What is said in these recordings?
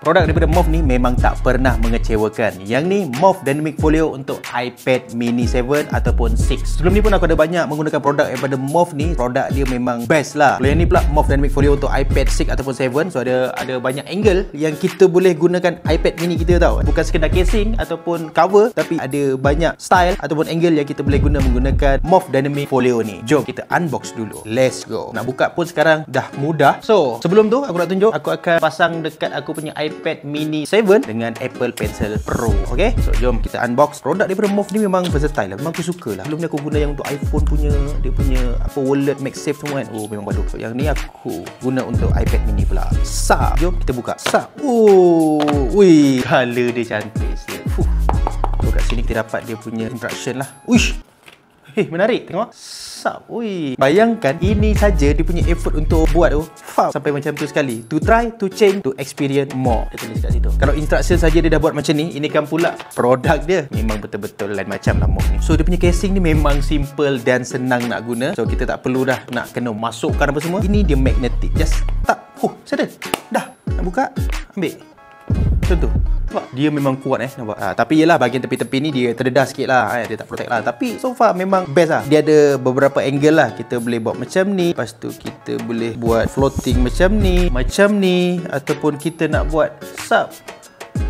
Produk daripada MOV ni memang tak pernah mengecewakan. Yang ni MOV Dynamic Folio untuk iPad Mini 7 ataupun 6. Sebelum ni pun aku ada banyak menggunakan produk daripada MOV ni. Produk dia memang best lah. Kalau yang ni pula MOV Dynamic Folio untuk iPad 6 ataupun 7. So ada banyak angle yang kita boleh gunakan iPad mini kita tau. Bukan sekedar casing ataupun cover, tapi ada banyak style ataupun angle yang kita boleh guna menggunakan MOV Dynamic Folio ni. Jom kita unbox dulu. Let's go. Nak buka pun sekarang dah mudah. So sebelum tu aku nak tunjuk, aku akan pasang dekat aku punya iPad Mini 7 dengan Apple Pencil Pro. Okay, so jom kita unbox. Produk daripada MOV ni memang versatile lah. Memang aku suka lah. Sebelum ni aku guna yang untuk iPhone punya, dia punya apa, wallet, MagSafe semua kan. Oh memang bagus. So yang ni aku guna untuk iPad Mini pula. Sap. Jom kita buka. Sap. Oh, wih, color dia cantik sikit. So kat sini kita dapat dia punya instruction lah. Uish. Menarik. Tengok. Sap. Ui. Bayangkan ini saja dia punya effort untuk buat tu. Sampai macam tu sekali. To try, to change, to experience more. Dia tulis kat situ. Kalau instruction saja dia dah buat macam ni, ini kan pula produk dia memang betul-betul lain macam lah MOV ni. So dia punya casing ni memang simple dan senang nak guna. So kita tak perlu dah nak kena masukkan apa semua. Ini dia magnetic. Just tap. Sedar. Dah. Nak buka, ambil. Macam tu. Nampak? Dia memang kuat nampak. Tapi yelah, bahagian tepi-tepi ni dia terdedah sikit lah. Dia tak protect lah. Tapi so far memang best lah. Dia ada beberapa angle lah. Kita boleh buat macam ni. Lepas tu kita boleh buat floating macam ni. Macam ni. Ataupun kita nak buat sub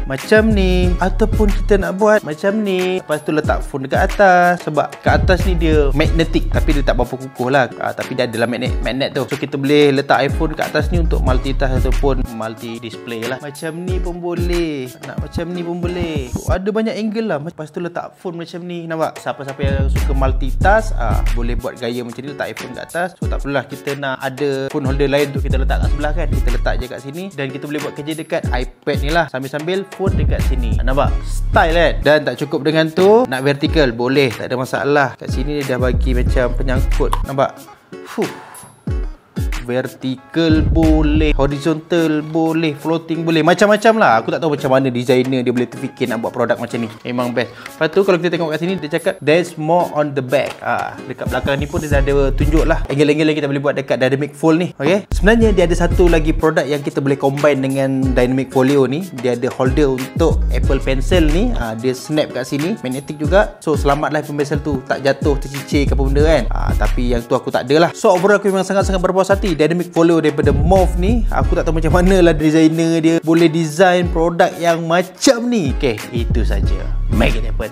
macam ni, ataupun kita nak buat macam ni. Lepas tu letak phone dekat atas. Sebab kat atas ni dia magnetic, tapi dia tak berapa kukuh lah. Tapi dia adalah magnet tu. So kita boleh letak iPhone kat atas ni untuk multitask ataupun multi display lah. Macam ni pun boleh, nak macam ni pun boleh. So, ada banyak angle lah. Lepas tu letak phone macam ni. Nampak? Siapa-siapa yang suka multitask, boleh buat gaya macam ni, letak iPhone kat atas. So tak perlulah kita nak ada phone holder lain untuk kita letak kat sebelah kan. Kita letak je kat sini. Dan kita boleh buat kerja dekat iPad ni lah, sambil-sambil phone dekat sini. Nampak? Style kan? Dan tak cukup dengan tu, nak vertical boleh, tak ada masalah. Kat sini dia dah bagi macam penyangkut. Nampak? Vertical boleh, horizontal boleh, floating boleh, macam-macam lah. Aku tak tahu macam mana designer dia boleh terfikir nak buat produk macam ni. Memang best. Lepas tu kalau kita tengok kat sini, dia cakap there's more on the back. Dekat belakang ni pun dia dah ada tunjuk lah angle-angle yang kita boleh buat dekat Dynamic Fold ni. Okay, sebenarnya dia ada satu lagi produk yang kita boleh combine dengan Dynamic Folio ni. Dia ada holder untuk Apple Pencil ni. Dia snap kat sini, magnetic juga. So selamatlah Apple Pencil tu tak jatuh, tercicir ke apa benda kan. Tapi yang tu aku tak ada lah. So overall aku memang sangat-sangat berpuas hati. Dynamic Folio daripada MOV ni. Aku tak tahu macam mana lah designer dia boleh design produk yang macam ni. Okay, itu saja. Make it happen.